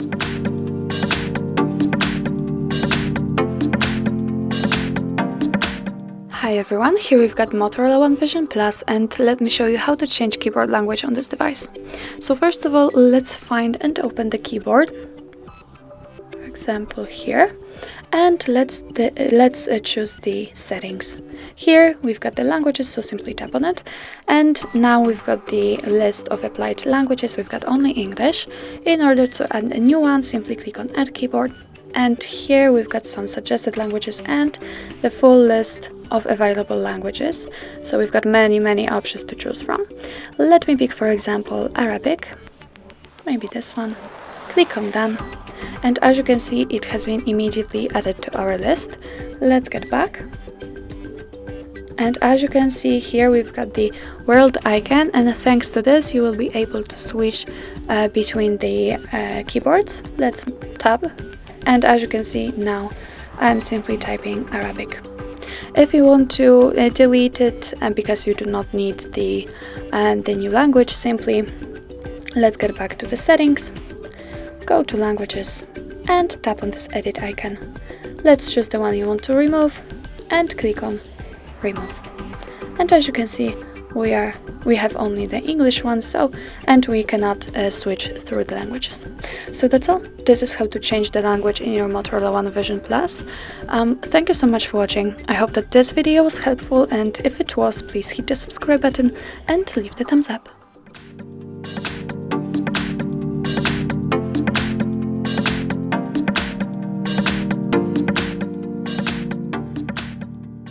Hi everyone, here we've got Motorola One Vision Plus, and let me show you how to change keyboard language on this device. So first of all, let's find and open the keyboard, for example here, and let's choose the settings. Here we've got the languages, so simply tap on it, and now we've got the list of applied languages. We've got only English. In order to add a new one, simply click on Add Keyboard, and here we've got some suggested languages and the full list of available languages. So we've got many options to choose from. Let me pick, for example, Arabic, maybe this one. Click on Done, and as you can see, it has been immediately added to our list. Let's get back, and as you can see here, we've got the world icon, and thanks to this you will be able to switch between the keyboards. Let's tab, and as you can see now I'm simply typing Arabic. If you want to delete it because you do not need the new language, simply let's get back to the settings, go to languages and tap on this edit icon. Let's choose the one you want to remove and click on remove. And as you can see, we have only the English one, and we cannot switch through the languages. So that's all. This is how to change the language in your Motorola One Vision Plus. Thank you so much for watching. I hope that this video was helpful, and if it was, please hit the subscribe button and leave the thumbs up.